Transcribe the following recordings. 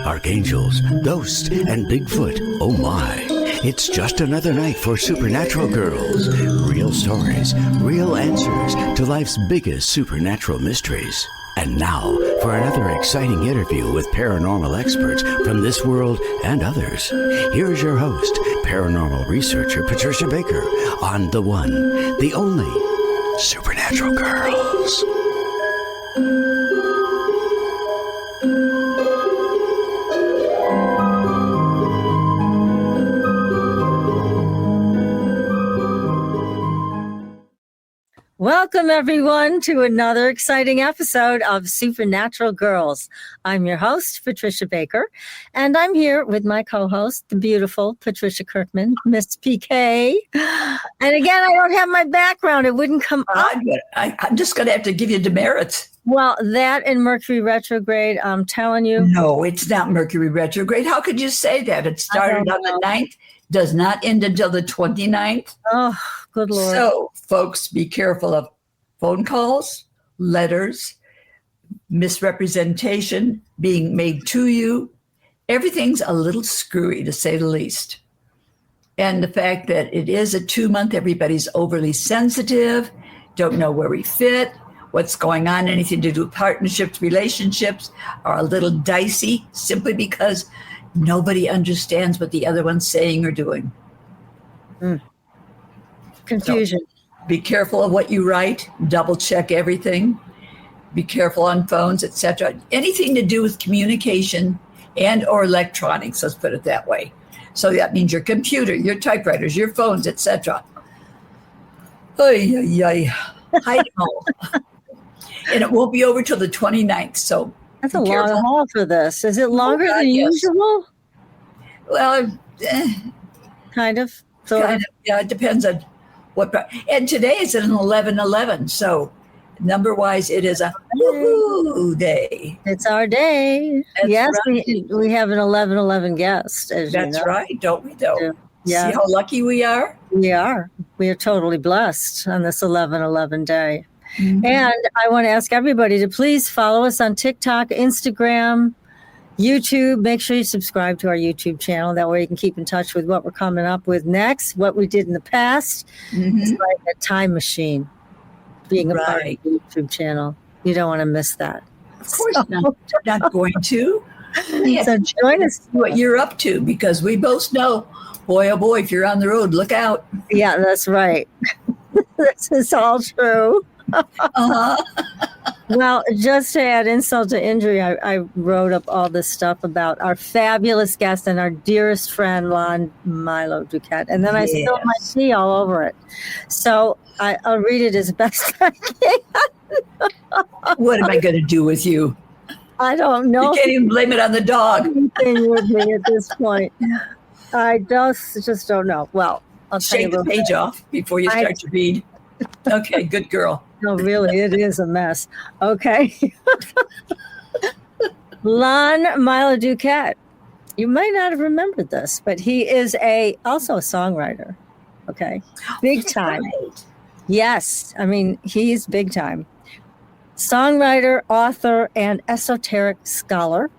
Archangels, ghosts, and Bigfoot. Oh my. It's just another night for Supernatural Girls. Real stories, real answers to life's biggest supernatural mysteries. And now for another exciting interview with paranormal experts from this world and others. Here's your host, paranormal researcher Patricia Baker, on the one, the only Supernatural Girls. Welcome, everyone, to another exciting episode of Supernatural Girls. I'm your host, Patricia Baker, and I'm here with my co-host, the beautiful Patricia Kirkman, Miss PK. And again, I don't have my background. It wouldn't come up. I'm just going to have to give you demerits. Well, that and Mercury retrograde, I'm telling you. No, it's not Mercury retrograde. How could you say that? It started on the 9th, does not end until the 29th. Oh, good Lord. So, folks, be careful of phone calls, letters, misrepresentation being made to you. Everything's a little screwy, to say the least. And the fact that it is a 2-month, everybody's overly sensitive, don't know where we fit, what's going on, anything to do with partnerships, relationships are a little dicey simply because nobody understands what the other one's saying or doing. Confusion. So be careful of what you write. Double check everything. Be careful on phones, etc. Anything to do with communication and or electronics, let's put it that way. So that means your computer, your typewriters, your phones, etc. Hide them all. And it won't be over till the 29th. So that's a long haul for this. Is it longer than usual? Well, kind of. Yeah, it depends on what. And today is an 11/11, so number-wise, it is a woohoo day. It's our day. That's yes, right. we have an 11/11 guest. As That's you know. right, don't we? Though. Yeah. See how lucky we are. We are. We are totally blessed on this 11/11 day. Mm-hmm. And I want to ask everybody to please follow us on TikTok, Instagram, YouTube. Make sure you subscribe to our YouTube channel. That way you can keep in touch with what we're coming up with next, what we did in the past. Mm-hmm. It's like a time machine being a part of the YouTube channel. You don't want to miss that. Of course not going to. So join us. See what you're up to, because we both know, boy, oh boy, if you're on the road, look out. Yeah, that's right. This is all true. Uh-huh. Well, just to add insult to injury, I wrote up all this stuff about our fabulous guest and our dearest friend, Lon Duquette. And then I spilled my tea all over it. So I'll read it as best I can. What am I going to do with you? I don't know. You can't even blame it on the dog. Anything with me at this point. I just don't know. Well, I'll tell you. Shake the page off before you start to read. Okay, good girl. No, really, it is a mess. Okay. Lon Duquette. You might not have remembered this, but he is also a songwriter. Okay. Big time. Right. Yes. I mean, he's big time. Songwriter, author, and esoteric scholar,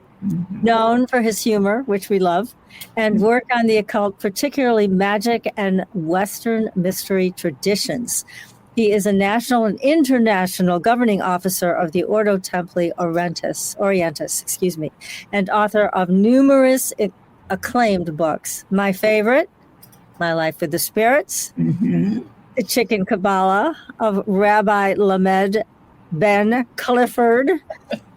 known for his humor, which we love, and work on the occult, particularly magic and Western mystery traditions. He is a national and international governing officer of the Ordo Templi Orientis, and author of numerous acclaimed books. My favorite, My Life with the Spirits, The Chicken Kabbalah of Rabbi Lamed Ben Clifford,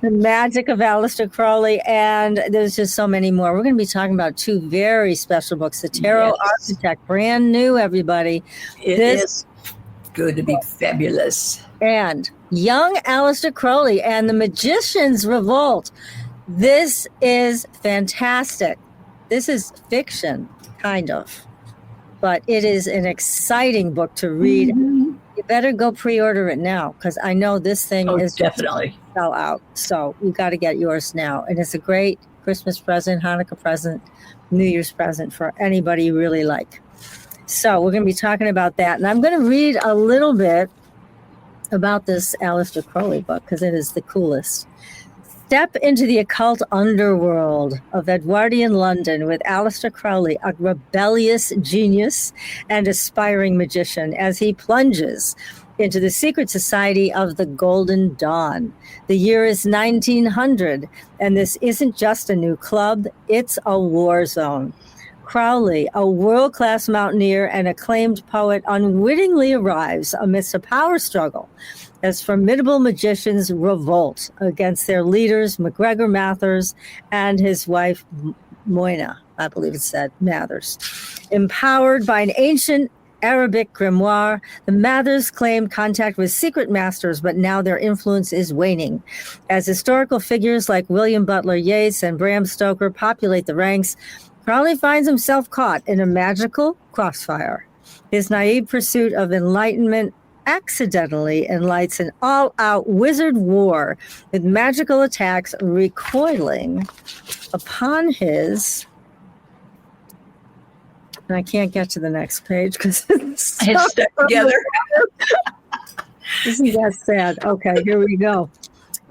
The Magic of Aleister Crowley, and there's just so many more. We're going to be talking about 2 very special books. The Tarot Architect, brand new, everybody. It is going to be fabulous. And Young Aleister Crowley and the Magician's Revolt. This is fantastic. This is fiction, kind of, but it is an exciting book to read. You better go pre-order it now, because I know this thing is definitely sell out. So you got to get yours now. And it's a great Christmas present, Hanukkah present, New Year's present for anybody you really like. So we're going to be talking about that. And I'm going to read a little bit about this Aleister Crowley book because it is the coolest. Step into the occult underworld of Edwardian London with Aleister Crowley, a rebellious genius and aspiring magician, as he plunges into the secret society of the Golden Dawn. The year is 1900, and this isn't just a new club, it's a war zone. Crowley, a world-class mountaineer and acclaimed poet, unwittingly arrives amidst a power struggle as formidable magicians revolt against their leaders, MacGregor Mathers and his wife, Moina, I believe it said, Mathers. Empowered by an ancient Arabic grimoire, the Mathers claimed contact with secret masters, but now their influence is waning. As historical figures like William Butler Yeats and Bram Stoker populate the ranks, Crowley finds himself caught in a magical crossfire. His naive pursuit of enlightenment accidentally enlights an all-out wizard war with magical attacks recoiling upon his... And I can't get to the next page because it's stuck together. Isn't that sad? Okay, here we go.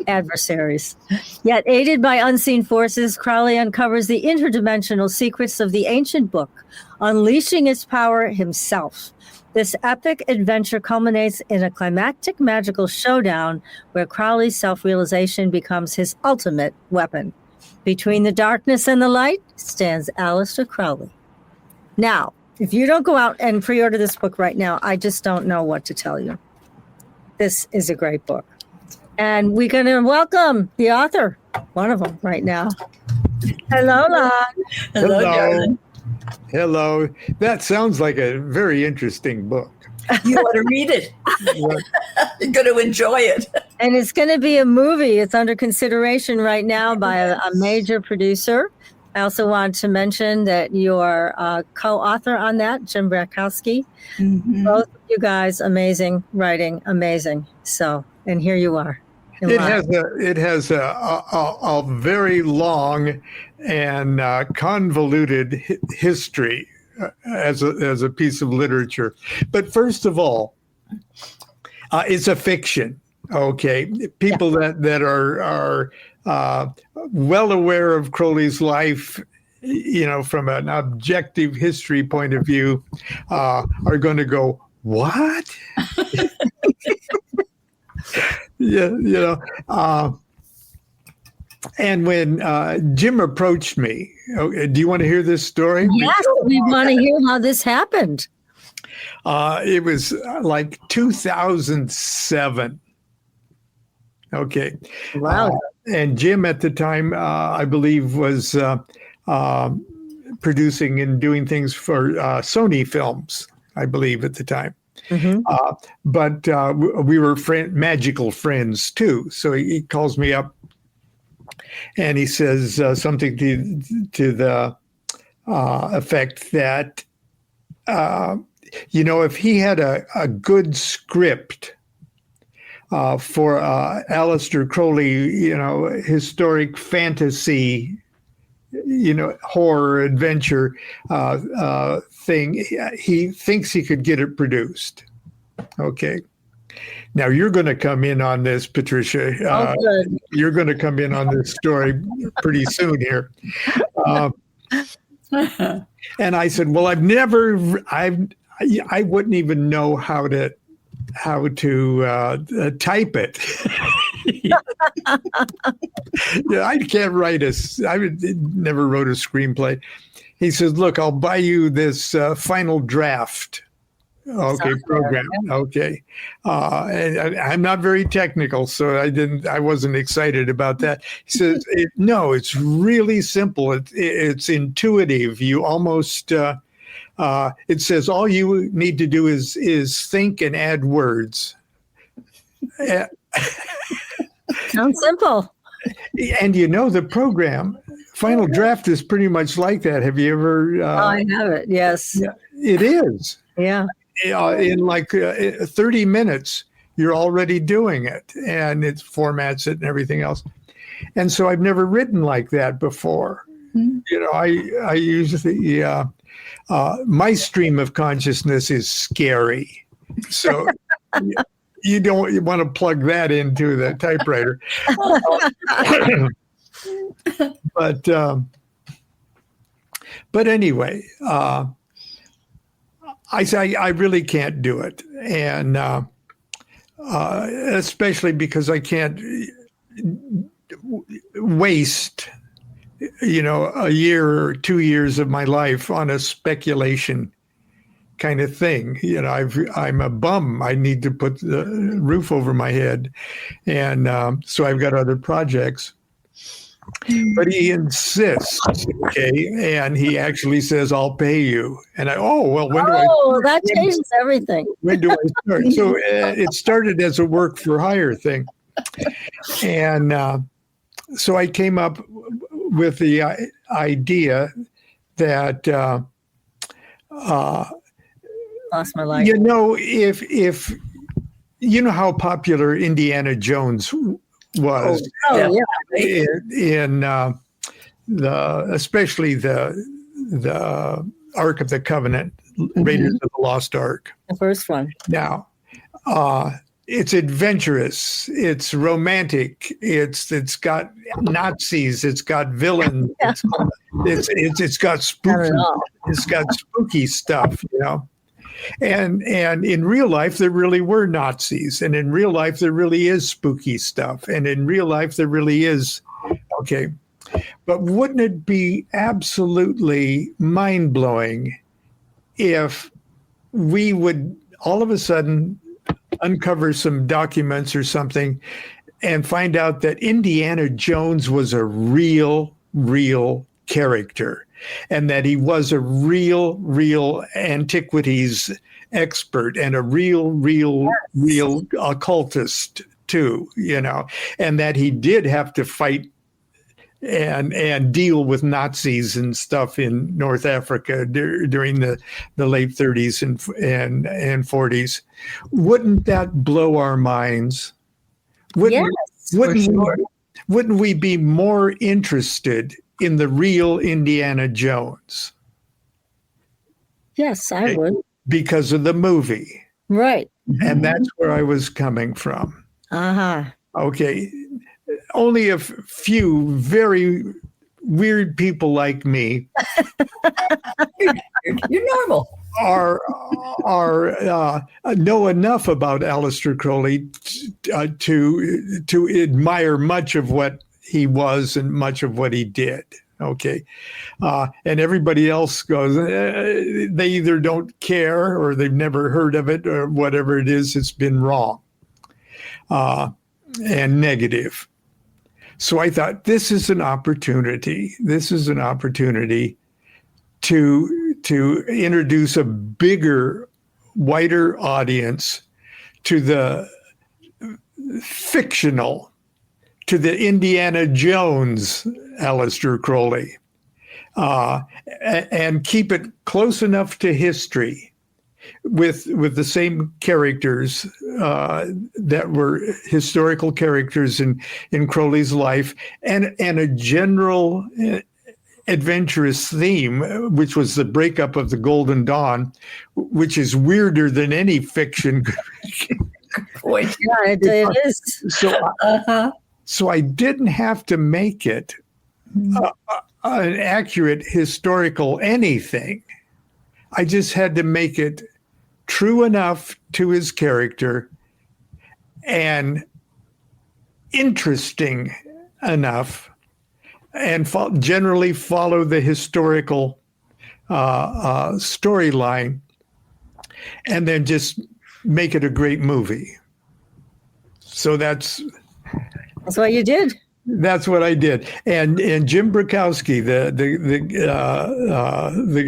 Adversaries. Yet aided by unseen forces, Crowley uncovers the interdimensional secrets of the ancient book, unleashing its power himself. This epic adventure culminates in a climactic magical showdown where Crowley's self-realization becomes his ultimate weapon. Between the darkness and the light stands Aleister Crowley. Now, if you don't go out and pre-order this book right now, I just don't know what to tell you. This is a great book. And we're going to welcome the author, one of them right now. Hello, Lon. Hello, darling. Hello. That sounds like a very interesting book. You ought to read it. You're going to enjoy it. And it's going to be a movie. It's under consideration right now by a major producer. I also want to mention that you're a co-author on that, Jim Bratkowsy. Mm-hmm. Both of you guys, amazing writing, amazing. So, and here you are. It has a very long and convoluted history as a piece of literature. But first of all, it's a fiction. Okay, people that are well aware of Crowley's life, from an objective history point of view, are going to go, what? And when Jim approached me, do you want to hear this story? Yes, we want to hear how this happened. It was like 2007. Okay. Wow. And Jim at the time, I believe, was producing and doing things for Sony Films, I believe, at the time. Mm-hmm. But we were magical friends, too. So he calls me up and he says something to the effect that, if he had a good script for Aleister Crowley, historic fantasy, horror adventure thing, he thinks he could get it produced. Okay. Now you're going to come in on this, Patricia. You're going to come in on this story pretty soon here. And I said, well, I wouldn't even know how to type it. I can't write I never wrote a screenplay. He says, look, I'll buy you this final draft. Okay, program. Okay. And I'm not very technical, so I wasn't excited about that. He says, no, it's really simple. It's intuitive. You almost, it says all you need to do is think and add words. Sounds simple. And the program, Final Draft, is pretty much like that. Have you ever? I have it, yes. Yeah, it is. Yeah. In like 30 minutes, you're already doing it, and it formats it and everything else. And so I've never written like that before. Mm-hmm. I usually My stream of consciousness is scary. So you don't want to plug that into the typewriter. But anyway, I say I really can't do it. And especially because I can't waste, a year or 2 years of my life on a speculation kind of thing. I'm a bum. I need to put the roof over my head. And so I've got other projects. But he insists, okay, and he actually says, "I'll pay you." And that changes everything. When do I start? So it started as a work for hire thing. And so I came up with the idea that, lost my life. If you know how popular Indiana Jones was in especially the Ark of the Covenant, Raiders of the Lost Ark. The first one. Now, it's adventurous, it's romantic, it's got Nazis, it's got villains, it's got spooky stuff, And in real life, there really were Nazis. And in real life, there really is spooky stuff. And in real life, there really is. Okay. But wouldn't it be absolutely mind-blowing if we would all of a sudden uncover some documents or something and find out that Indiana Jones was a real character, and that he was a real antiquities expert and a real occultist too, and that he did have to fight and deal with Nazis and stuff in North Africa during the late 30s and 40s. Wouldn't that blow our minds? Wouldn't we be more interested in the real Indiana Jones? Yes, I would. Because of the movie. Right. And that's where I was coming from. Uh-huh. Okay. Only a few very weird people like me You're normal. are know enough about Aleister Crowley to admire much of what he was and much of what he did. Okay. And everybody else goes, they either don't care or they've never heard of it or whatever it is, it's been wrong and negative. So I thought, this is an opportunity. This is an opportunity to introduce a bigger, wider audience to the fictional, to the Indiana Jones Aleister Crowley, and keep it close enough to history with the same characters that were historical characters in Crowley's life, and a general adventurous theme, which was the breakup of the Golden Dawn, which is weirder than any fiction. Point. Yeah, it is. So I didn't have to make it an accurate historical anything. I just had to make it true enough to his character and interesting enough, and generally follow the historical storyline, and then just make it a great movie. So that's what you did. That's what I did. And Jim Bratkowsy, the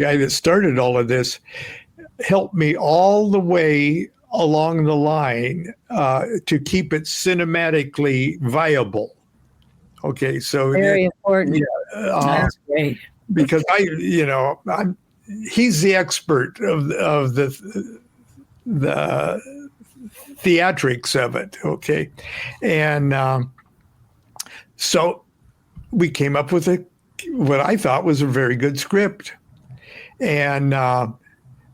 guy that started all of this, helped me all the way along the line to keep it cinematically viable. Okay, so very important. Yeah, that's great. Because he's the expert of the theatrics of it. Okay, and so we came up with what I thought was a very good script. and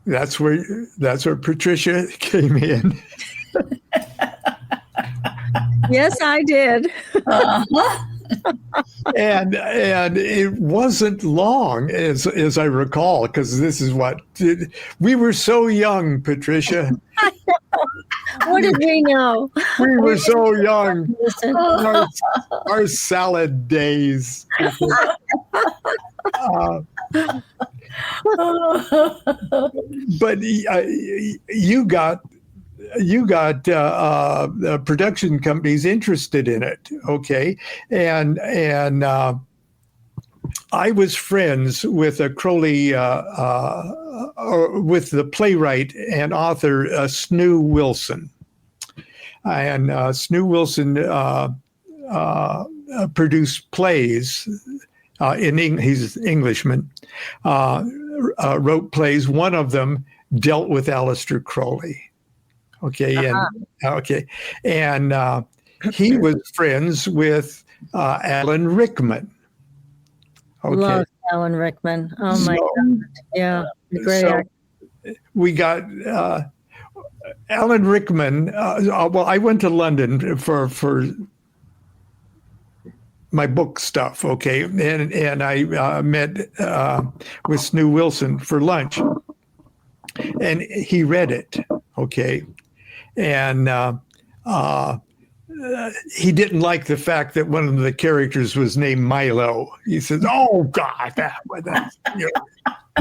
that's where Patricia came in. Yes, I did. And it wasn't long, as I recall, because this is we were so young, Patricia. What did we know? We were so young. Listen. Our salad days. But you got production companies interested in it, okay? And I was friends with a Crowley, or with the playwright and author Snoo Wilson. And Snoo Wilson produced plays. He's an Englishman. Wrote plays. One of them dealt with Aleister Crowley. Okay, and he was friends with Alan Rickman. Okay, Love Alan Rickman. Oh my God! Yeah, great actor. We got Alan Rickman. Well, I went to London for my book stuff. Okay, and I met with Snoo Wilson for lunch, and he read it. Okay. And he didn't like the fact that one of the characters was named Milo. He says, "Oh God, you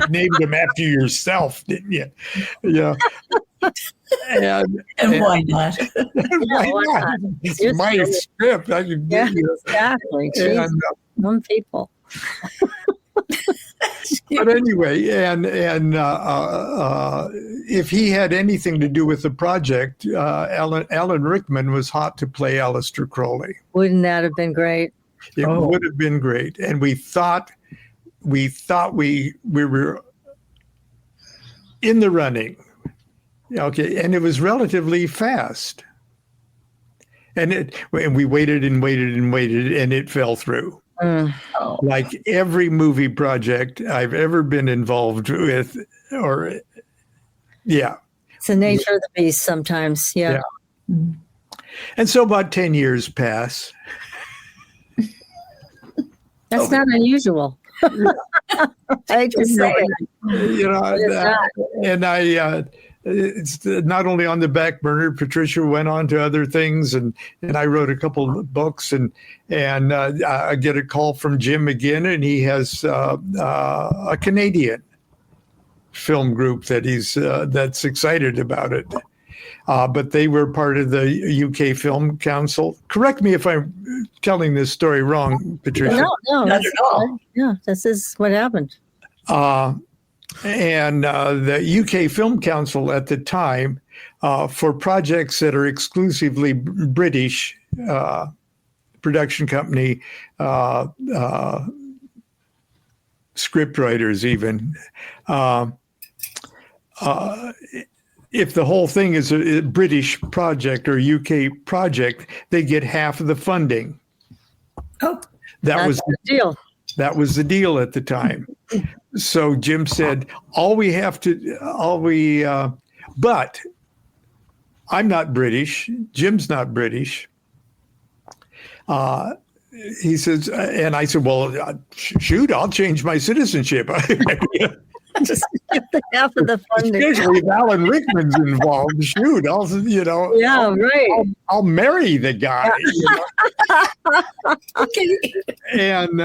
named him after yourself, didn't you?" Yeah. And why not? Why not? It's my script. I can give you. Exactly. Some people. But anyway, and if he had anything to do with the project, Alan Rickman was hot to play Aleister Crowley. Wouldn't that have been great? It would have been great, and we thought we were in the running. Okay, and it was relatively fast, and we waited and waited and waited, and it fell through. Like every movie project I've ever been involved with, it's the nature of the beast sometimes. Yeah. And so about 10 years pass. That's not unusual. I just say it. It's not only on the back burner. Patricia went on to other things, and I wrote a couple of books, and I get a call from Jim again, and he has a Canadian film group that's excited about it. But they were part of the UK Film Council. Correct me if I'm telling this story wrong, Patricia. No, not at all. Yeah, this is what happened. And the UK Film Council at the time, for projects that are exclusively British, production company, scriptwriters even, if the whole thing is a British project or UK project, they get half of the funding. Oh, that was the deal. That was the deal at the time. So Jim said, but I'm not British. Jim's not British. He says, and I said, well, shoot, I'll change my citizenship. Just get the half of the funding. Especially if Alan Rickman's involved. Shoot, I'll marry the guy. Okay. And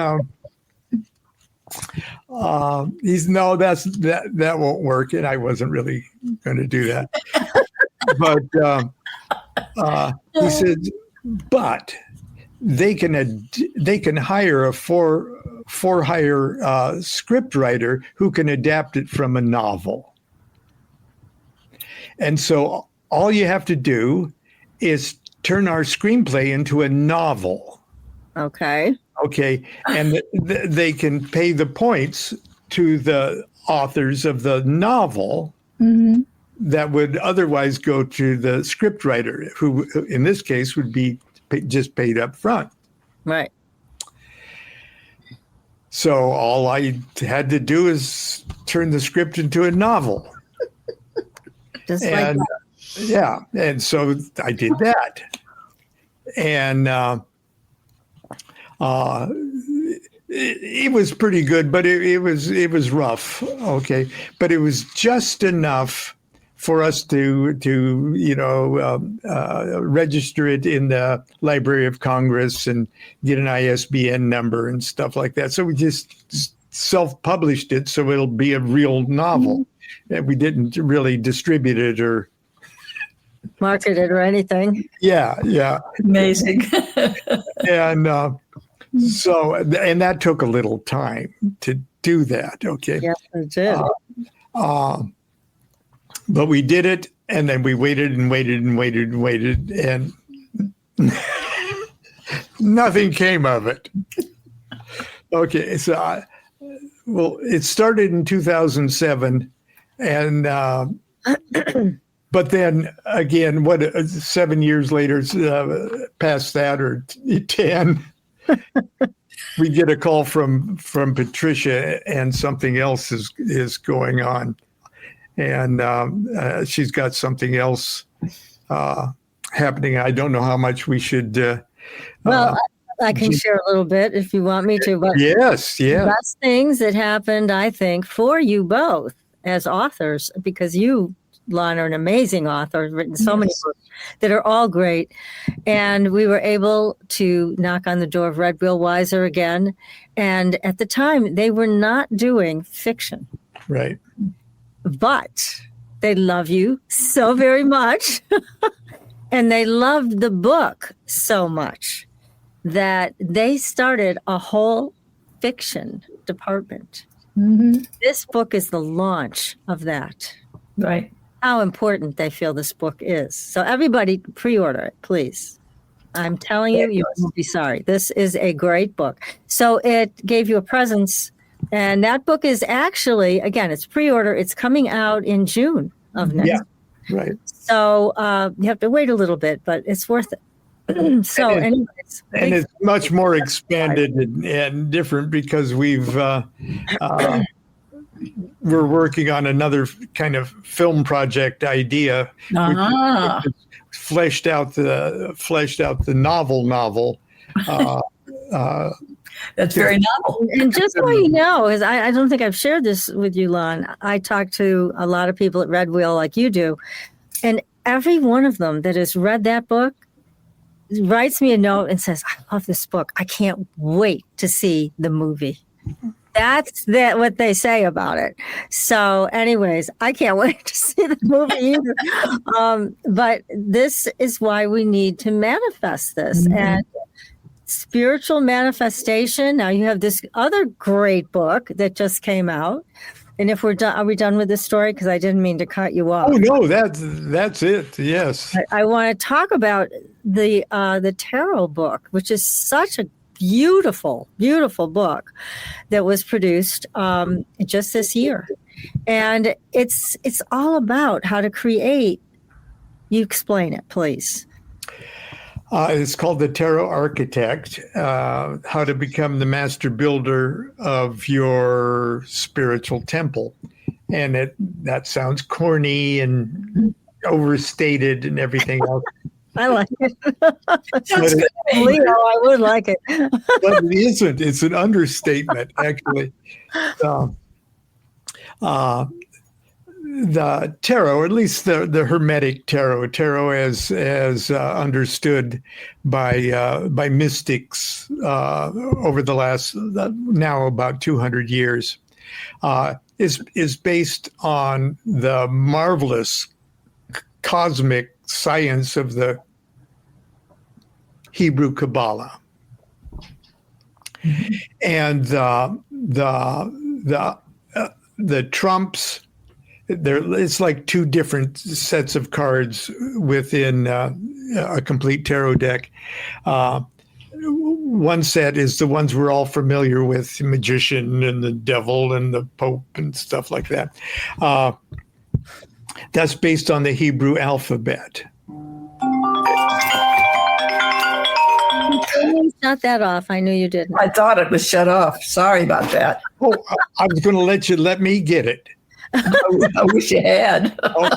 he's that won't work, and I wasn't really going to do that. But he said, but they can hire a for-hire script writer who can adapt it from a novel. And so all you have to do is turn our screenplay into a novel. Okay. And they can pay the points to the authors of the novel that would otherwise go to the scriptwriter, who in this case would be just paid up front. Right. So all I had to do is turn the script into a novel. Just like And that. yeah, and so I did that. And it was pretty good, but it was rough. Okay, but it was just enough for us to register it in the Library of Congress and get an ISBN number and stuff like that. So we just self-published it, so it'll be a real novel. And we didn't really distribute it or Marketed or anything. yeah. Amazing. And so that took a little time to do that. Okay. Yes, it did. But we did it, and then we waited and waited and waited and waited, and nothing came of it. Okay, so it started in 2007, and but then again, 7 years later, past that or 10, we get a call from Patricia, and something else is going on. And she's got something else happening. I don't know how much we should. Well, I can share a little bit if you want me to. But yes. the best things that happened, I think, for you both as authors, because you, Lon, are an amazing author, written so many books that are all great. And we were able to knock on the door of Red Wheel Weiser again. And at the time, they were not doing fiction. Right. But they love you so very much. And they loved the book so much that they started a whole fiction department. Mm-hmm. This book is the launch of that. Right. How important they feel this book is. So everybody pre-order it, please. I'm telling you, you won't be sorry. This is a great book. So it gave you a presence. And that book is actually, again, it's pre-order. It's coming out in June of next. Yeah, right. So you have to wait a little bit, but it's worth it. So anyways. And it's much more expanded and different because we're working on another kind of film project idea. Uh-huh. Which fleshed out the novel. That's very novel. And just so you know, because I don't think I've shared this with you, Lon, I talk to a lot of people at Red Wheel like you do, and every one of them that has read that book writes me a note and says, I love this book. I can't wait to see the movie. That's what they say about it. So anyways, I can't wait to see the movie either. But this is why we need to manifest this. Mm-hmm. And spiritual manifestation. Now you have this other great book that just came out. And if we're done, are we done with this story? Because I didn't mean to cut you off. Oh no, that's it. Yes. I want to talk about the tarot book, which is such a beautiful, beautiful book that was produced just this year. And it's all about how to create. You explain it, please. It's called The Tarot Architect, how to become the master builder of your spiritual temple. And that sounds corny and overstated and everything else. I like it. Leo, I would like it. But it isn't. It's an understatement, actually. The tarot, or at least the Hermetic tarot as understood by mystics over the last now about 200 years, is based on the marvelous cosmic science of the Hebrew Kabbalah, and the trumps. It's like two different sets of cards within a complete tarot deck. One set is the ones we're all familiar with, the magician and the devil and the Pope and stuff like that. That's based on the Hebrew alphabet. shut that off. I knew you didn't. I thought it was shut off. Sorry about that. Oh, I was going to let me get it. I wish you had. Oh,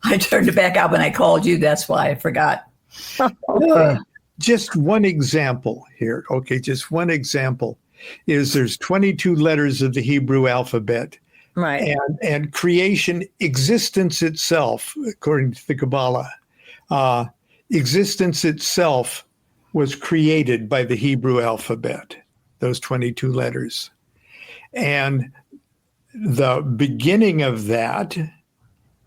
I turned it back out when I called you. That's why I forgot. just one example here. Okay, just one example is there's 22 letters of the Hebrew alphabet. Right. And creation, existence itself, according to the Kabbalah, existence itself was created by the Hebrew alphabet, those 22 letters. And the beginning of that,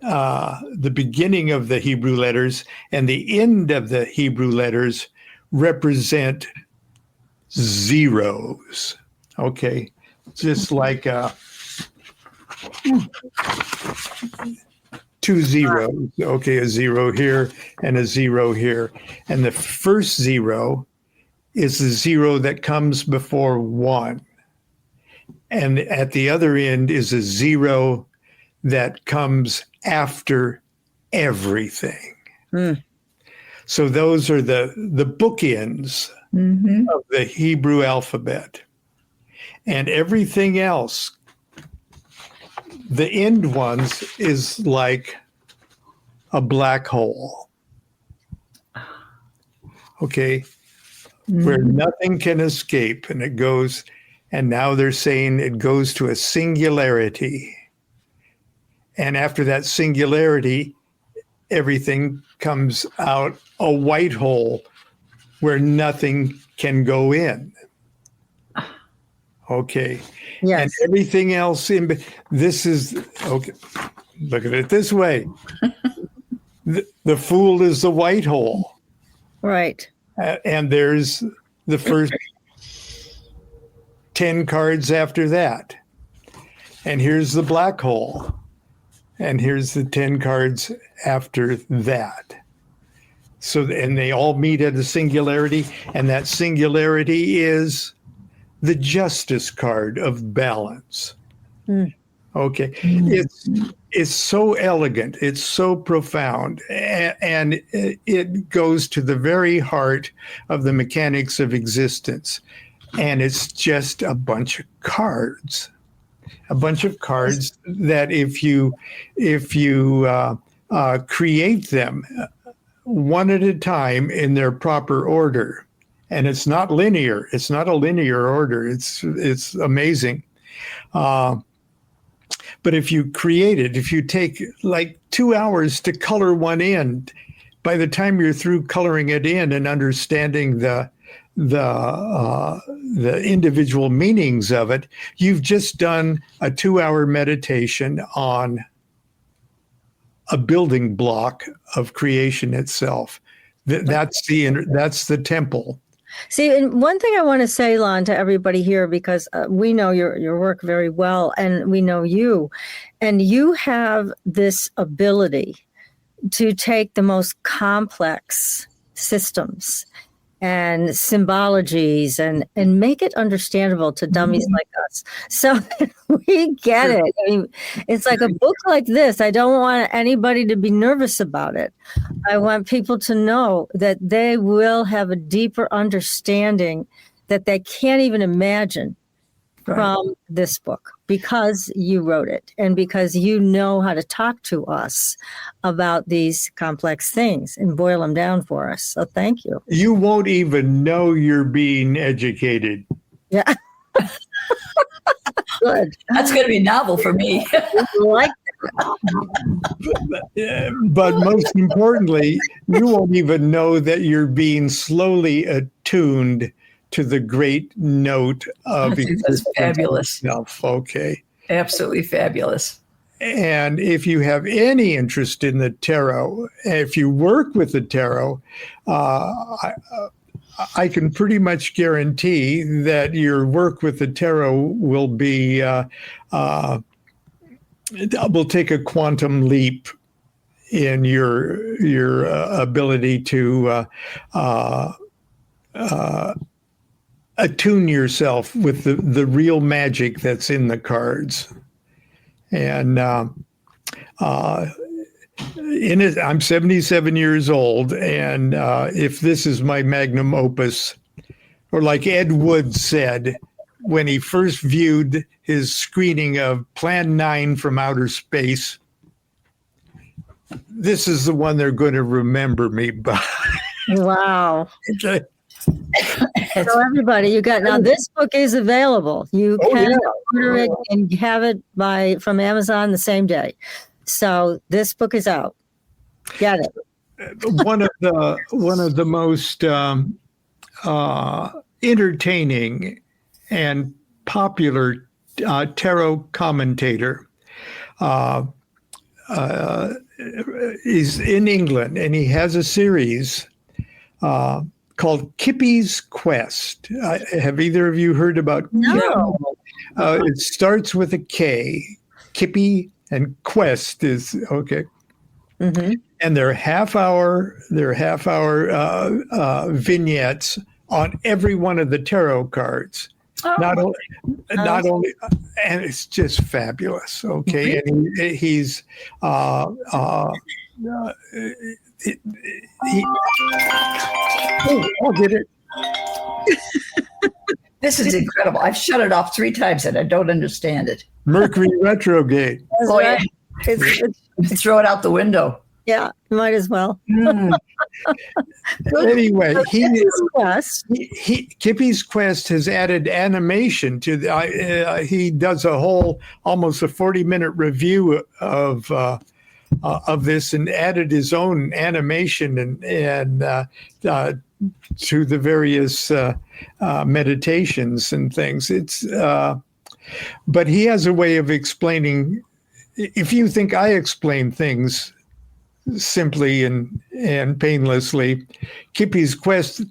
the beginning of the Hebrew letters and the end of the Hebrew letters represent zeros. Okay, just like two zeros. Okay, a zero here and a zero here. And the first zero is the zero that comes before one. And at the other end is a zero that comes after everything. So those are the bookends of the Hebrew alphabet. And everything else, the end ones, is like a black hole. Okay? Where nothing can escape, and it goes, and now they're saying it goes to a singularity. And after that singularity, everything comes out a white hole where nothing can go in. Okay. Yes. And everything else this is, okay, look at it this way. The fool is the white hole. Right. And there's the first 10 cards after that. And here's the black hole. And here's the 10 cards after that. So, and they all meet at a singularity, and that singularity is the justice card of balance. Okay. It's so elegant. It's so profound. And it goes to the very heart of the mechanics of existence. And it's just a bunch of cards. A bunch of cards that if you create them one at a time in their proper order, and it's not linear. It's not a linear order. It's amazing. But if you create it, if you take like 2 hours to color one in, by the time you're through coloring it in and understanding the individual meanings of it, you've just done a 2-hour meditation on a building block of creation itself. That's the temple. See, and one thing I want to say, Lon, to everybody here, because we know your work very well, and we know you, and you have this ability to take the most complex systems and symbologies and make it understandable to dummies like us. So we get it. I mean, it's like a book like this. I don't want anybody to be nervous about it. I want people to know that they will have a deeper understanding that they can't even imagine from this book, because you wrote it and because you know how to talk to us about these complex things and boil them down for us. So thank you. You won't even know you're being educated. Yeah. Good. That's going to be novel for me. Like But most importantly, you won't even know that you're being slowly attuned to the great note of That's fabulous. itself. Okay. Absolutely fabulous. And if you have any interest in the tarot, if you work with the tarot, I can pretty much guarantee that your work with the tarot will be will take a quantum leap in your ability to attune yourself with the real magic that's in the cards. And I'm 77 years old, and if this is my magnum opus, or like Ed Wood said when he first viewed his screening of Plan 9 from Outer Space, this is the one they're going to remember me by. Wow. Okay. So everybody, you got now. This book is available. You can order it and have it from Amazon the same day. So this book is out. Get it. One of the most entertaining and popular tarot commentator is in England, and he has a series called Kippy's Quest. Have either of you heard about? No. It starts with a K. Kippy, and Quest is okay. Mm-hmm. And they're half-hour vignettes on every one of the tarot cards. Oh. Not only, and it's just fabulous. Okay, and he's oh, did it? This is incredible. I've shut it off 3 times and I don't understand it. Mercury retrograde. That's Boy, right. It's, throw it out the window. yeah, might as well. Anyway, Kippy's Quest. Kippy's Quest has added animation to he does a whole almost a 40-minute review of this and added his own animation and to the various meditations and things. But he has a way of explaining. If you think I explain things simply and painlessly, Kippy's Quest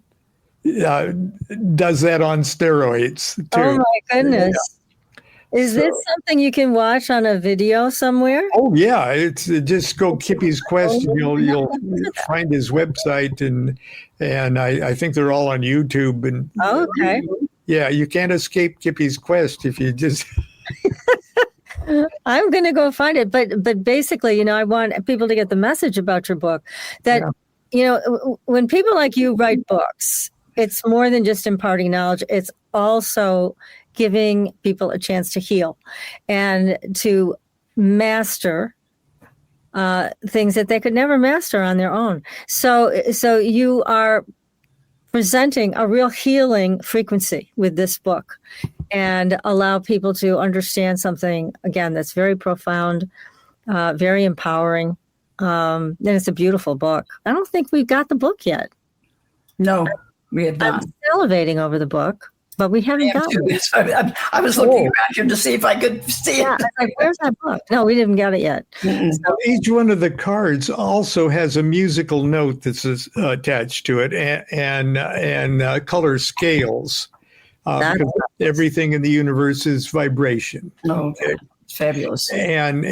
does that on steroids too. Oh my goodness. Yeah. Is this something you can watch on a video somewhere? Oh yeah, it's just go Kippy's Quest and you'll find his website and I think they're all on YouTube and okay. Yeah, you can't escape Kippy's Quest if you just I'm going to go find it. But basically, I want people to get the message about your book that, when people like you write books, it's more than just imparting knowledge. It's also giving people a chance to heal and to master things that they could never master on their own. So you are presenting a real healing frequency with this book and allow people to understand something, again, that's very profound, very empowering. And it's a beautiful book. I don't think we've got the book yet. No, we have not. I'm salivating over the book, but we haven't gotten it. I was looking around here to see if I could see it. Yeah, I was like, where's that book? No, we didn't get it yet. So each one of the cards also has a musical note that's attached to it and color scales. Because everything in the universe is vibration. Oh, okay. Fabulous. And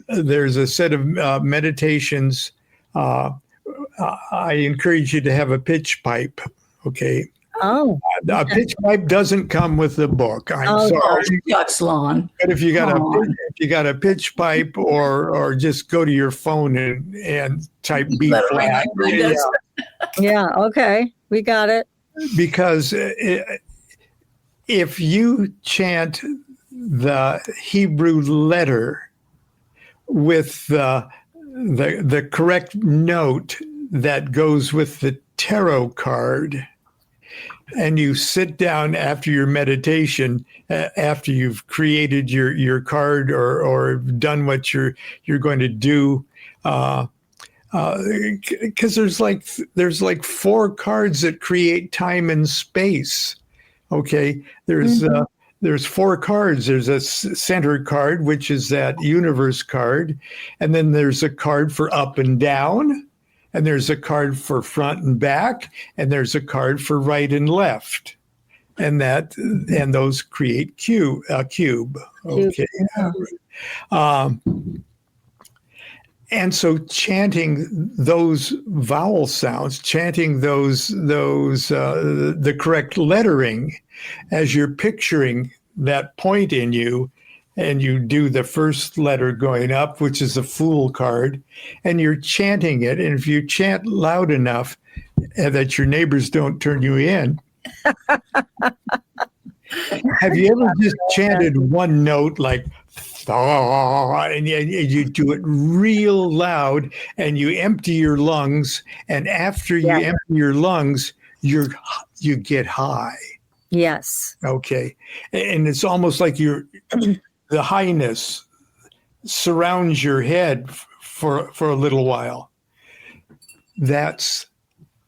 there's a set of meditations. I encourage you to have a pitch pipe. Okay. Oh. A pitch pipe doesn't come with the book. I'm sorry. That's Lon. But if you got a pitch pipe or just go to your phone and type B flat. Yeah. Okay. We got it. Because if you chant the Hebrew letter with the correct note that goes with the tarot card, and you sit down after your meditation, after you've created your card or done what you're going to do, because there's like 4 cards that create time and space. Okay, there's 4 cards. There's a center card, which is that universe card, and then there's a card for up and down, and there's a card for front and back, and there's a card for right and left, and those create a cube. Okay. And so chanting those vowel sounds, chanting the correct lettering as you're picturing that point in you, and you do the first letter going up, which is a Fool card, and you're chanting it. And if you chant loud enough that your neighbors don't turn you in, have you ever just chanted one note like and you do it real loud and you empty your lungs, and after you empty your lungs, you get high. Yes. Okay. And it's almost like the highness surrounds your head for a little while. That's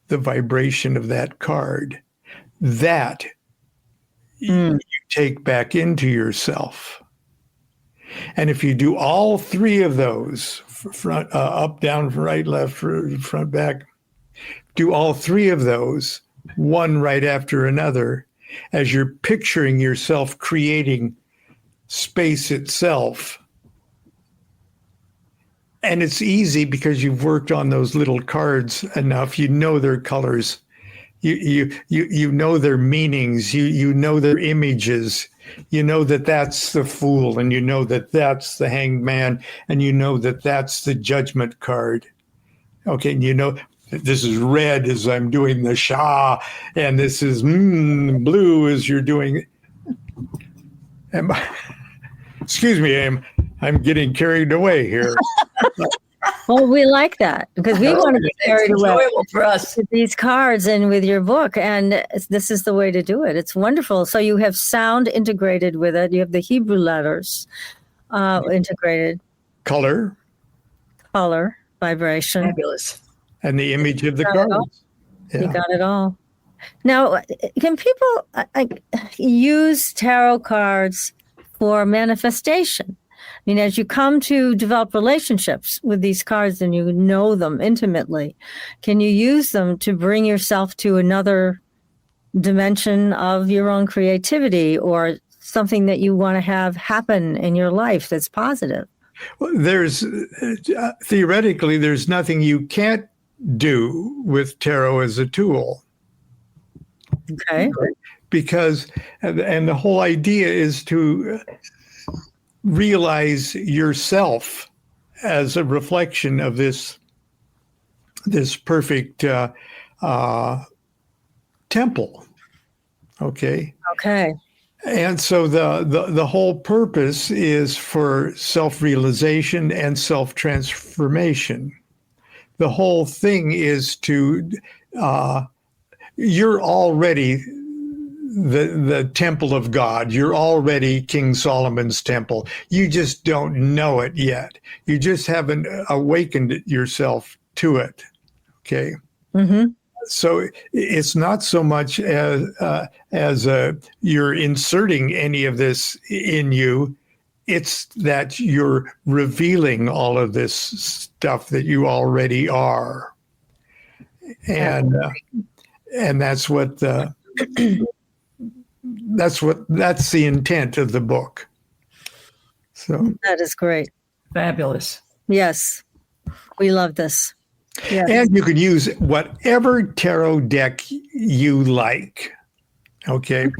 the vibration of that card. That you take back into yourself. And if you do all three of those, front, up, down, right, left, front, back, do all three of those, one right after another, as you're picturing yourself creating space itself. And it's easy because you've worked on those little cards enough. You know their colors. You know their meanings. You know their images. You know that that's the Fool, and you know that that's the Hanged Man, and you know that that's the Judgment card. Okay, and you know this is red as I'm doing the Shah, and this is blue as you're doing. Excuse me, I'm getting carried away here. Well, we like that because we want to be carried away for us with these cards and with your book. And this is the way to do it. It's wonderful. So you have sound integrated with it. You have the Hebrew letters integrated. Color, vibration. Fabulous. And the image of the cards. You got it all. Now, can people use tarot cards for manifestation? I mean, as you come to develop relationships with these cards and you know them intimately, can you use them to bring yourself to another dimension of your own creativity or something that you want to have happen in your life that's positive? Well, there's theoretically, there's nothing you can't do with tarot as a tool. Okay. Because, and the whole idea is to realize yourself as a reflection of this perfect temple. Okay. Okay. And so the whole purpose is for self-realization and self-transformation. The whole thing is to you're already the temple of God. You're already King Solomon's temple. You just don't know it yet. You just haven't awakened yourself to it. Okay. Mm-hmm. So it's not so much as you're inserting any of this in you. It's that you're revealing all of this stuff that you already are. And that's what that's the intent of the book. So that is great. Fabulous. Yes. We love this. Yes. And you can use whatever tarot deck you like. Okay.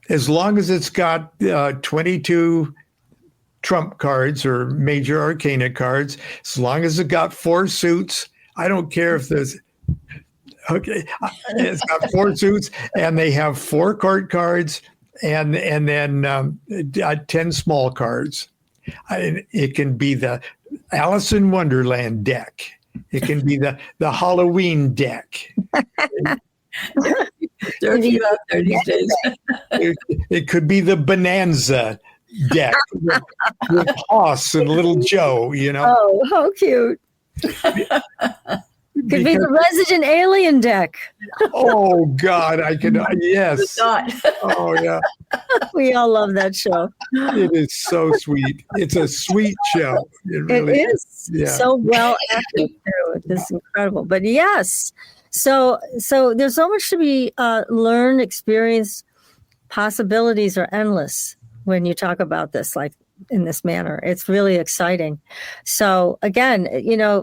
As long as it's got 22 trump cards or major arcana cards, as long as it's got 4 suits, I don't care if there's it's got 4 suits, and they have 4 court cards, and then 10 small cards. It can be the Alice in Wonderland deck. It can be the Halloween deck. There are a few out there these days. It could be the Bonanza deck with Hoss and Little Joe. You know. Oh, how cute! Could be the Resident Alien deck. Oh God, I could. Yes. Oh yeah. We all love that show. It is so sweet. It's a sweet show. It really is. Yeah. So well acted too. It's incredible. But yes, so there's so much to be learned, experienced. Possibilities are endless when you talk about this, like in this manner. It's really exciting. So again,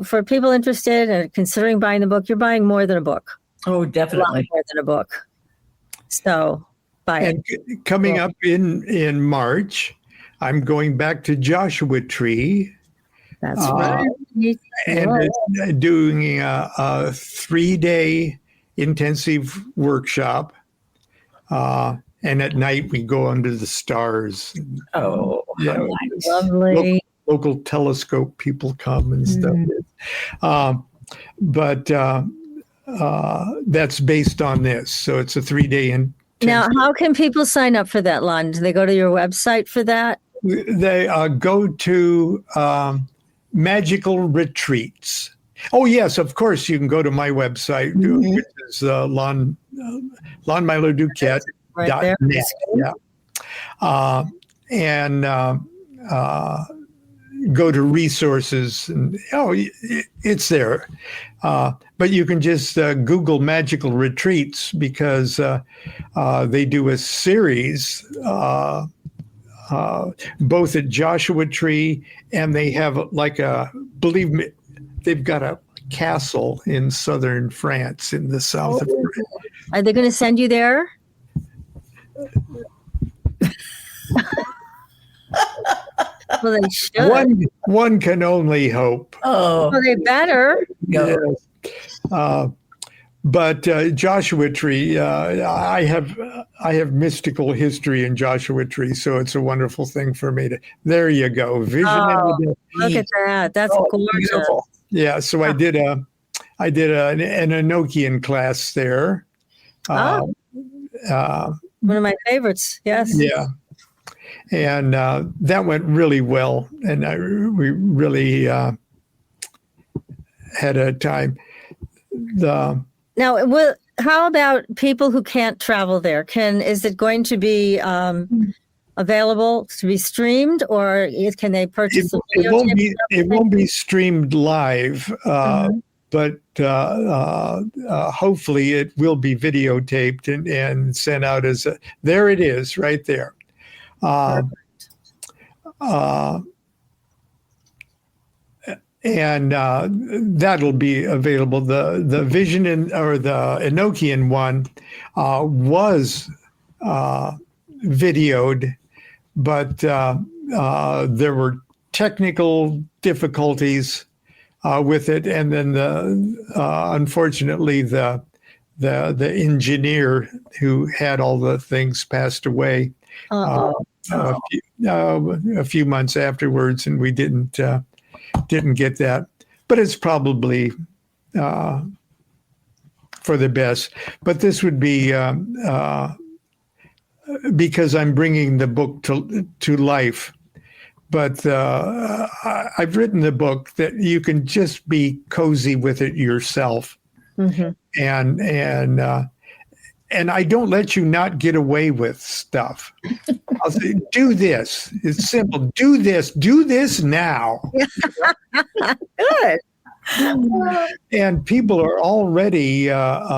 for people interested and considering buying the book, you're buying more than a book. Oh, definitely. A lot more than a book. So buy it. And coming up in March, I'm going back to Joshua Tree. That's right. And doing a 3-day intensive workshop. And at night we go under the stars. Oh, Yeah, nice. Lovely. Local telescope people come and stuff. But that's based on this. So it's a 3-day intensive. Now, how can people sign up for that, Lon? Do they go to your website for that? They go to Magical Retreats. Oh, yes, of course, you can go to my website, which is LonDuquette.net. Right there. Yeah. And go to resources, and it's there. But you can just Google Magical Retreats, because they do a series both at Joshua Tree, and they have believe me, they've got a castle in southern France, in the south of France. Are they going to send you there? Well, they should. One can only hope. Oh, Well, they better. go. Yes. But Joshua Tree, I have mystical history in Joshua Tree, so it's a wonderful thing for me to. There you go, vision. Look at that. That's gorgeous. Beautiful. Yeah, so I did an Enochian class there. One of my favorites. Yes. Yeah, and that went really well, and we really had a time. Now, how about people who can't travel there? Is it going to be available to be streamed, or can they purchase the It video? it won't be streamed live, but hopefully it will be videotaped and sent out as a. There it is, right there. And that'll be available. The Vision or the Enochian one was videoed, but there were technical difficulties with it, and then unfortunately the engineer who had all the things passed away a few months afterwards, and we didn't get that, but it's probably for the best. But this would be because I'm bringing the book to life. But I've written the book that you can just be cozy with it yourself, and I don't let you not get away with stuff. I'll say, do this. It's simple. Do this. Do this now. Good. And people are already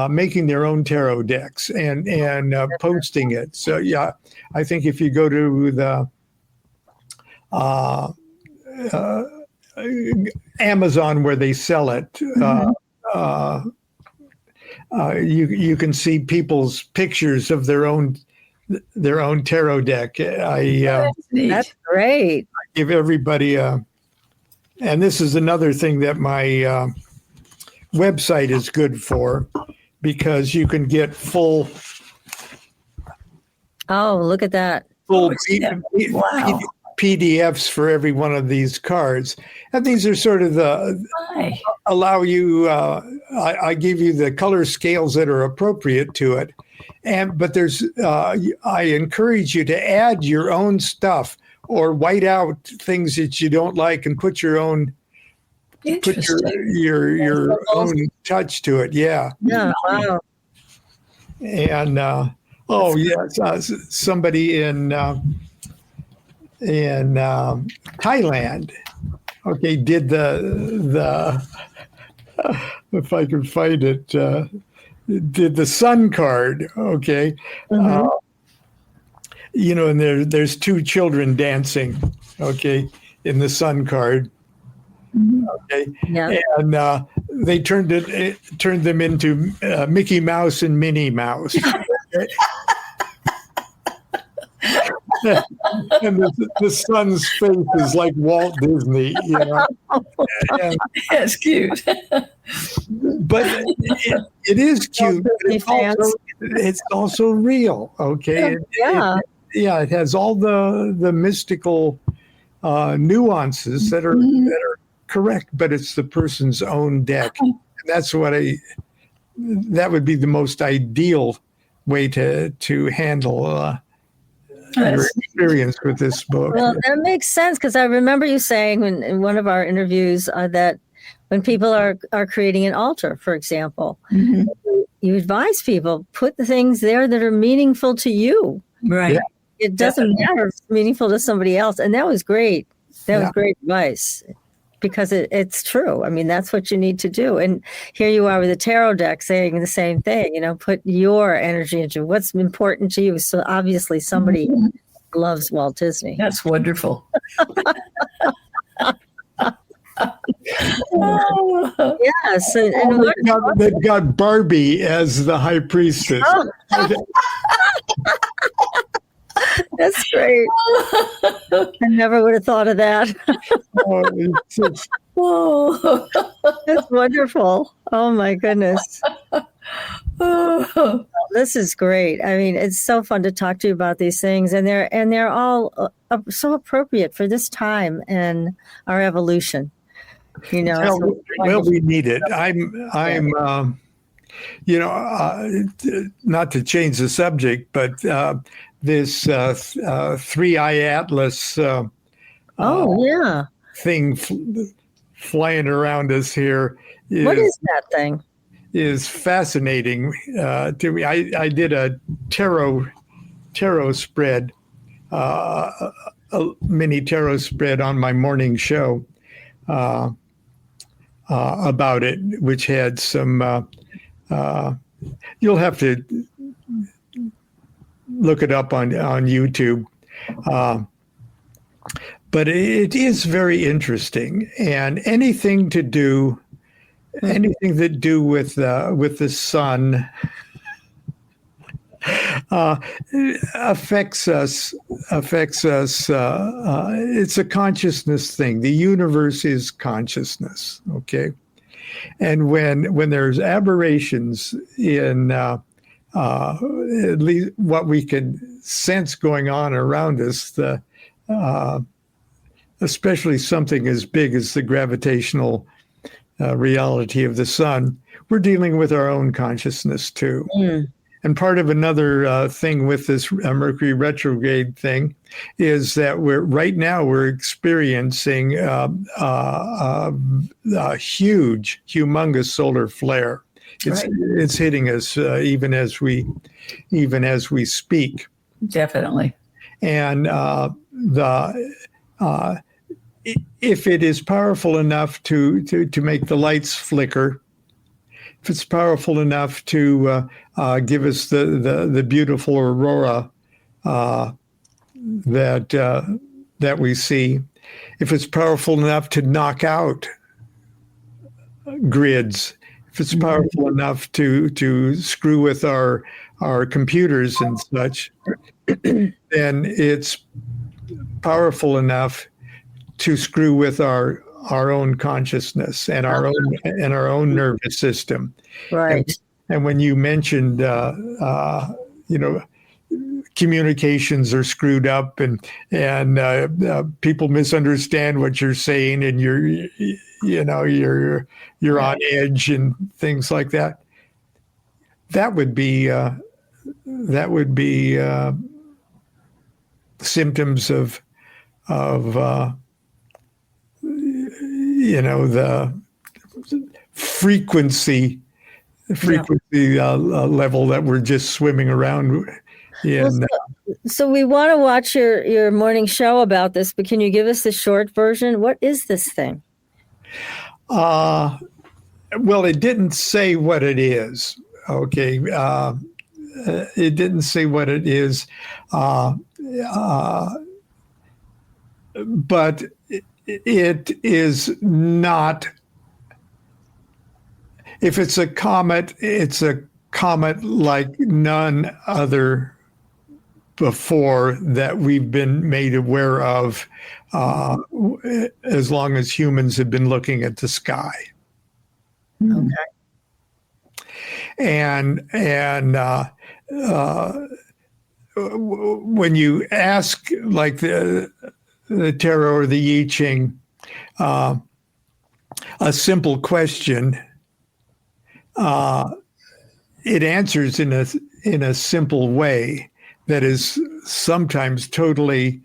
making their own tarot decks and posting it. So yeah, I think if you go to the Amazon where they sell it, you can see people's pictures of their own tarot deck. That's great. I give everybody and this is another thing that my website is good for, because you can get full Look at that. Wow. PDFs for every one of these cards, and these are sort of allow you. I give you the color scales that are appropriate to it, but there's. I encourage you to add your own stuff or white out things that you don't like and put your own. Put your own touch to it. Yeah. Yeah. Wow. And yes, somebody in Thailand, did the if I can find it, did the sun card, and there's two children dancing, in the sun card, Yeah. and they turned them into Mickey Mouse and Minnie Mouse. And the son's face is like Walt Disney, you know. And, That's cute. but it is cute. But it's also real. Okay. Yeah. It has all the mystical nuances that are correct, but it's the person's own deck. And that's what that would be the most ideal way to handle your experience with this book. Well, that makes sense, because I remember you saying in one of our interviews that when people are creating an altar, for example, you advise people, put the things there that are meaningful to you. Right. Yeah. It doesn't matter if it's meaningful to somebody else. And that was great. That was great advice, because it's true. I mean, that's what you need to do. And here you are with a tarot deck saying the same thing, you know, put your energy into what's important to you. So obviously somebody loves Walt Disney. That's wonderful. Yes. And they've got Barbie as the high priestess. Oh. That's great. I never would have thought of that. That's wonderful. Oh my goodness. This is great. I mean, it's so fun to talk to you about these things, and they're all so appropriate for this time and our evolution. You know, well, we need it. I'm not to change the subject, but this 3-eye atlas thing flying around us here what is that thing? Is fascinating to me. I did a tarot spread, a mini tarot spread on my morning show about it, which had some you'll have to look it up on YouTube. But it is very interesting, and anything to do with the sun affects us. It's a consciousness thing. The universe is consciousness. Okay. And when there's aberrations in at least what we can sense going on around us, especially something as big as the gravitational reality of the sun, we're dealing with our own consciousness too. And part of another thing with this Mercury retrograde thing is that we're experiencing a huge, humongous solar flare. It's hitting us even as we speak. Definitely. And if it is powerful enough to make the lights flicker, if it's powerful enough to give us the beautiful aurora that we see, if it's powerful enough to knock out grids, if it's powerful enough to screw with our computers and such, then it's powerful enough to screw with our own consciousness and our own nervous system. Right. And when you mentioned, communications are screwed up and people misunderstand what you're saying, and you're on edge and things like that. That would be symptoms of the frequency level that we're just swimming around in. So we want to watch your morning show about this, but can you give us the short version? What is this thing? Well, it didn't say what it is. Okay. It didn't say what it is. But it is not. If it's a comet like none other before that we've been made aware of as long as humans have been looking at the sky. Okay. And when you ask like the tarot or the I Ching a simple question, it answers in a simple way that is sometimes totally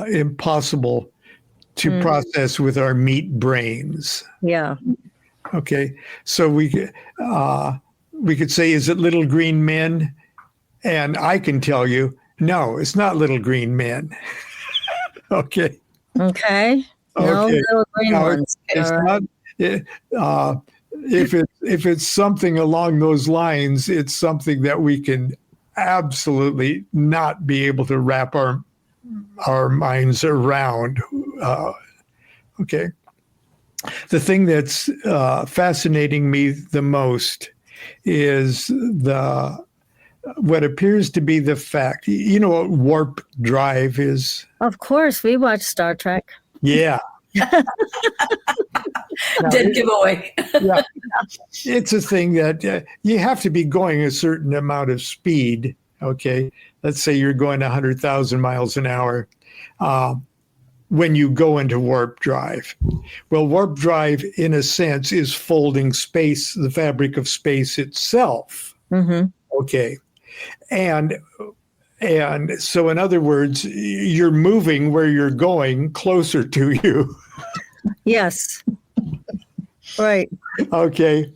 impossible to process with our meat brains. Yeah. Okay, so we could say, is it little green men? And I can tell you, no, it's not little green men. Okay. Okay. No Okay. little green ones. It's All right. not. If it's something along those lines, it's something that we can absolutely not be able to wrap our minds around. Okay. The thing that's fascinating me the most is what appears to be the fact. You know what warp drive is? Of course, we watch Star Trek. Yeah. Dead giveaway. Yeah. It's a thing that you have to be going a certain amount of speed. Okay. Let's say you're going 100,000 miles an hour when you go into warp drive. Well, warp drive, in a sense, is folding space, the fabric of space itself. Mm-hmm. Okay. And so, in other words, you're moving where you're going closer to you. Yes. Right. Okay.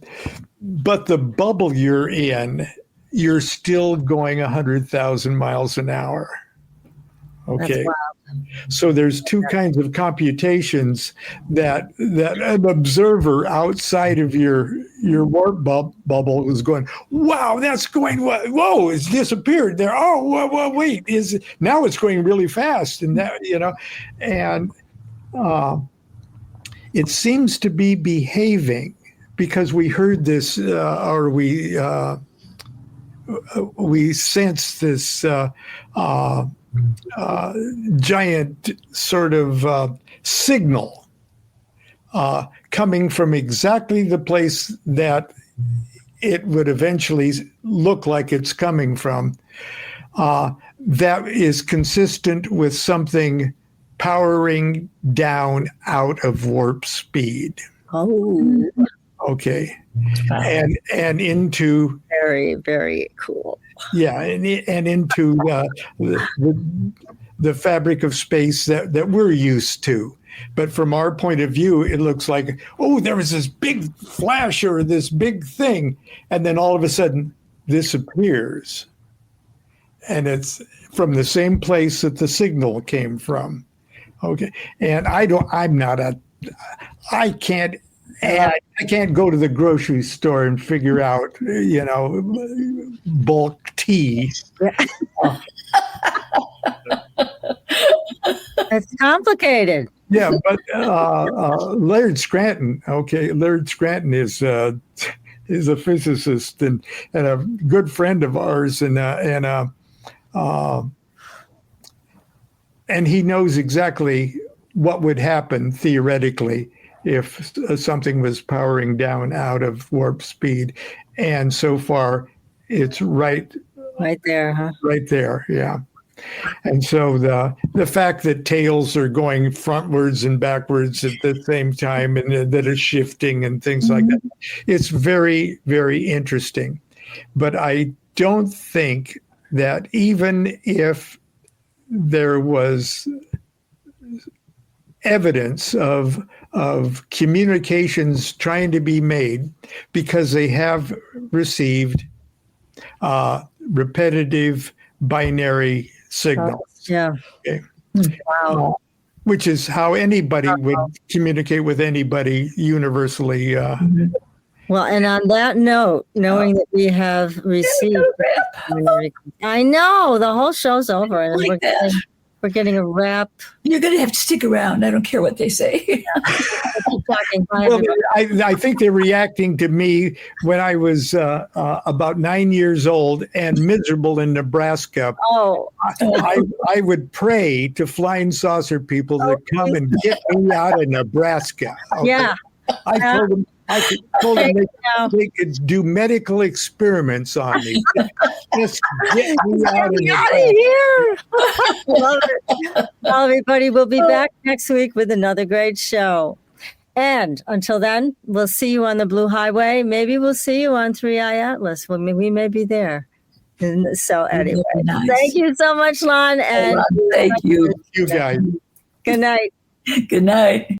But the bubble you're in, you're still going 100,000 miles an hour. Okay. That's wild. So there's two kinds of computations that an observer outside of your warp bubble is going, wow, that's going, whoa, it's disappeared there. Oh, well, wait, now it's going really fast. And that, and it seems to be behaving because we heard this, or we sense this giant sort of signal coming from exactly the place that it would eventually look like it's coming from, that is consistent with something powering down out of warp speed. Oh. Okay. And into Very, very cool. Yeah, and into the fabric of space that we're used to. But from our point of view, it looks like, oh, there was this big flash or this big thing. And then all of a sudden, this appears. And it's from the same place that the signal came from. Okay. And I can't go to the grocery store and figure out, bulk tea. It's complicated. Yeah, but Laird Scranton is a physicist and a good friend of ours, and he knows exactly what would happen theoretically if something was powering down out of warp speed. And so far, it's right there, huh? Right there, yeah. And so the fact that tails are going frontwards and backwards at the same time and that it's shifting and things like that, it's very, very interesting. But I don't think that even if there was evidence of communications trying to be made, because they have received repetitive binary signals. Yeah. Okay. Wow. Which is how anybody would communicate with anybody universally. Well, and on that note, knowing that we have received, I know the whole show's over, and Like that. We're getting a wrap. You're going to have to stick around. I don't care what they say. Keep talking. Bye, Well, everybody. I think they're reacting to me when I was about 9 years old and miserable in Nebraska. Oh, I would pray to flying saucer people to come and get me out of Nebraska. Okay? yeah. I told them Okay, now. they could do medical experiments on me. Just get me out of Get me out of Nebraska. here. Love it. Well, everybody, we'll be back next week with another great show. And until then, we'll see you on the Blue Highway. Maybe we'll see you on 3i Atlas. Well, we may be there. And so anyway, Nice. thank you so much, Lon. And Thank you. You guys. good night. Good night.